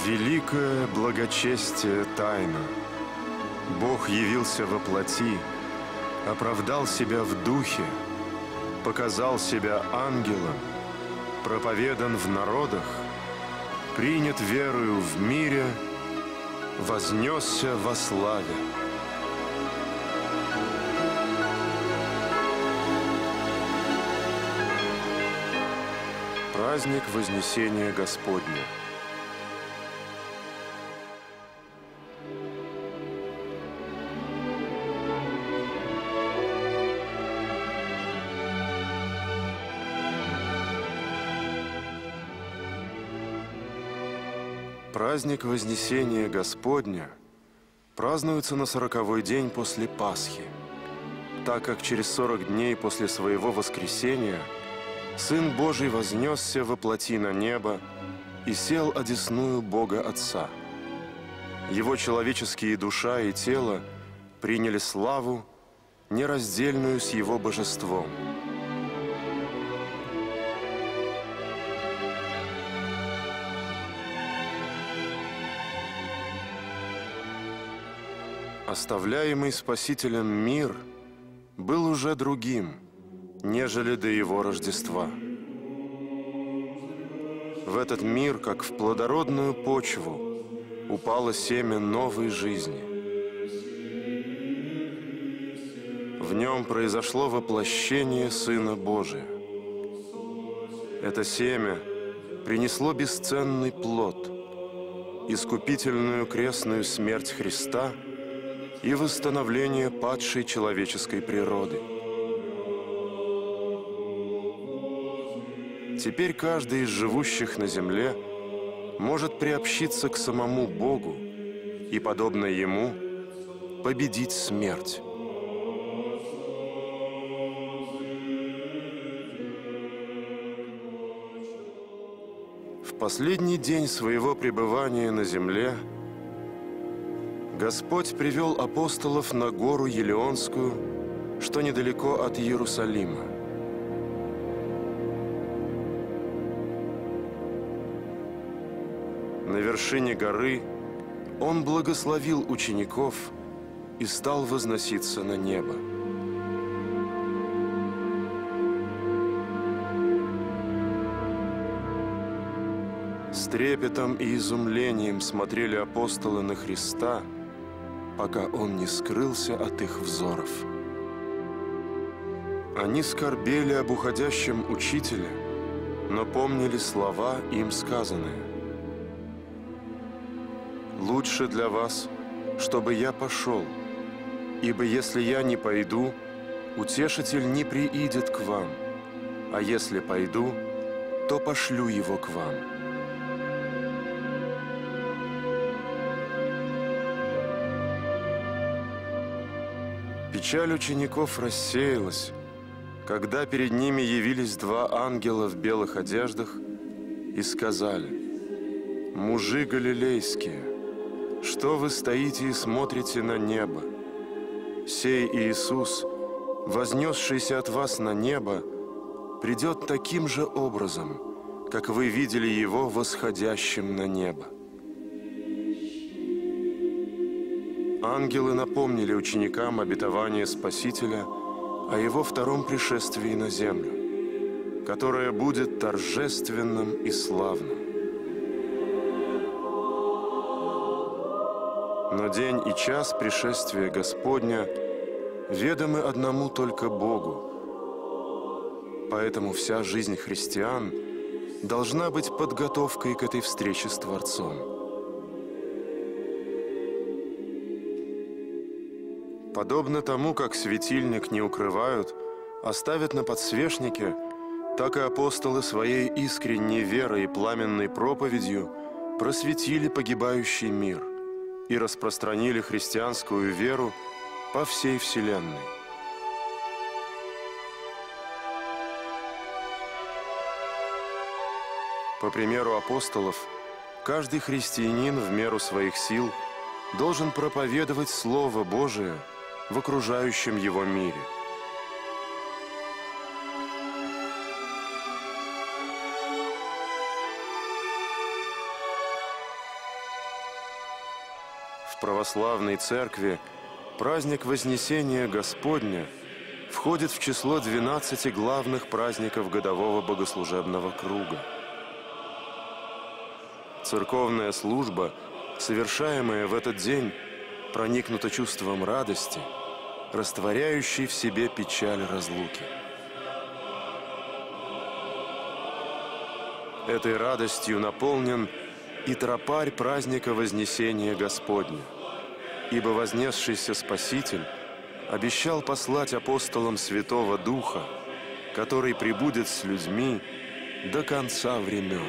Великое благочестие тайна. Бог явился во плоти, оправдал себя в духе, показал себя ангелом, проповедан в народах, принят верою в мире, вознесся во славе. Праздник Вознесения Господня. Праздник Вознесения Господня празднуется на 40-й день после Пасхи, так как через 40 дней после своего воскресения Сын Божий вознесся во плоти на небо и сел одесную Бога Отца. Его человеческие душа и тело приняли славу, нераздельную с Его божеством. Оставляемый Спасителем мир был уже другим, нежели до Его Рождества. В этот мир, как в плодородную почву, упало семя новой жизни. В нем произошло воплощение Сына Божия. Это семя принесло бесценный плод, искупительную крестную смерть Христа и восстановление падшей человеческой природы. Теперь каждый из живущих на земле может приобщиться к самому Богу и, подобно Ему, победить смерть. В последний день своего пребывания на земле Господь привел апостолов на гору Елеонскую, что недалеко от Иерусалима. На вершине горы Он благословил учеников и стал возноситься на небо. С трепетом и изумлением смотрели апостолы на Христа, пока Он не скрылся от их взоров. Они скорбели об уходящем Учителе, но помнили слова, им сказанные. «Лучше для вас, чтобы я пошел, ибо если я не пойду, Утешитель не приидет к вам, а если пойду, то пошлю его к вам». Печаль учеников рассеялась, когда перед ними явились два ангела в белых одеждах и сказали: «Мужи галилейские, что вы стоите и смотрите на небо? Сей Иисус, вознесшийся от вас на небо, придет таким же образом, как вы видели Его восходящим на небо». Ангелы напомнили ученикам обетование Спасителя о Его втором пришествии на землю, которое будет торжественным и славным. Но день и час пришествия Господня ведомы одному только Богу. Поэтому вся жизнь христиан должна быть подготовкой к этой встрече с Творцом. Подобно тому, как светильник не укрывают, а ставят на подсвечнике, так и апостолы своей искренней верой и пламенной проповедью просветили погибающий мир и распространили христианскую веру по всей вселенной. По примеру апостолов, каждый христианин в меру своих сил должен проповедовать Слово Божие в окружающем его мире. православной церкви праздник Вознесения Господня входит в число 12 главных праздников годового богослужебного круга. Церковная служба, совершаемая в этот день, проникнута чувством радости, растворяющей в себе печаль разлуки. Этой радостью наполнен и тропарь праздника Вознесения Господня, ибо вознесшийся Спаситель обещал послать апостолам Святого Духа, который пребудет с людьми до конца времен.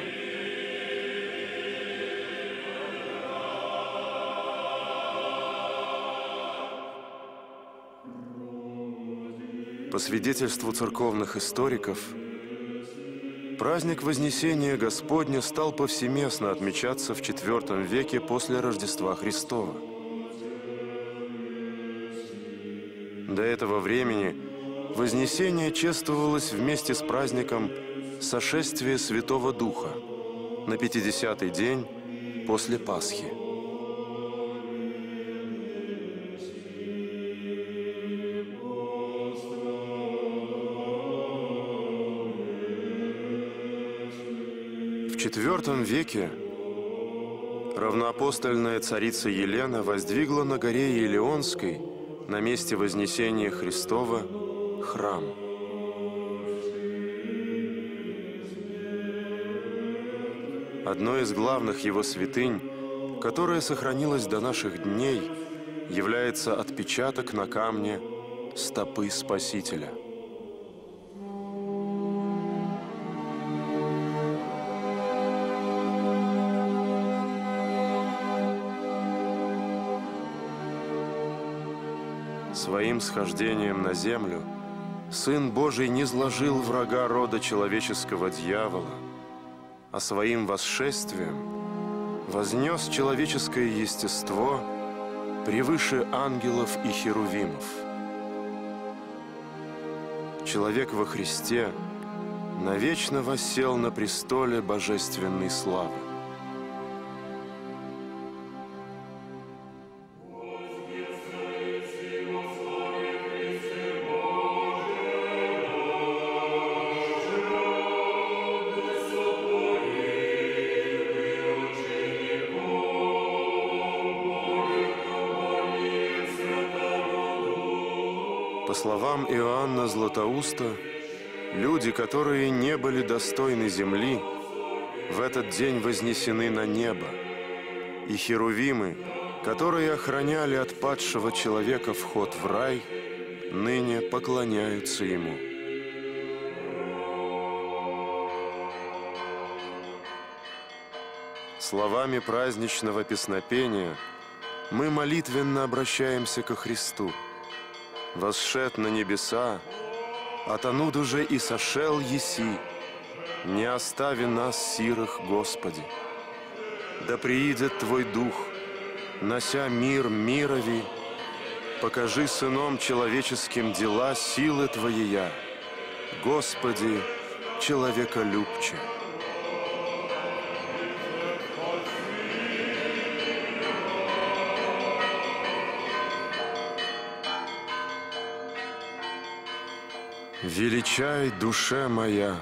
По свидетельству церковных историков, праздник Вознесения Господня стал повсеместно отмечаться в IV веке после Рождества Христова. До этого времени Вознесение чествовалось вместе с праздником Сошествия Святого Духа на 50-й день после Пасхи. В IV веке равноапостольная царица Елена воздвигла на горе Елеонской, на месте Вознесения Христова, храм. Одной из главных его святынь, которая сохранилась до наших дней, является отпечаток на камне стопы Спасителя. Своим схождением на землю Сын Божий не зложил врага рода человеческого дьявола, а своим восшествием вознес человеческое естество превыше ангелов и херувимов. Человек во Христе навечно воссел на престоле божественной славы. По словам Иоанна Златоуста, люди, которые не были достойны земли, в этот день вознесены на небо, и херувимы, которые охраняли от падшего человека вход в рай, ныне поклоняются ему. Словами праздничного песнопения мы молитвенно обращаемся ко Христу. «Восшед на небеса, отонуд уже и сошел еси, не остави нас, сирых, Господи. Да приидет Твой Дух, нося мир мирови, покажи сынам человеческим дела силы Твоея, Господи, человеколюбче». «Величай, душе моя,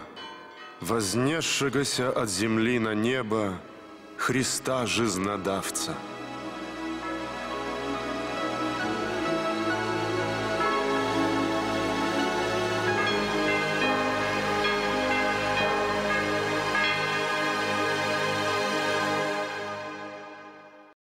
вознесшегося от земли на небо, Христа жизнодавца».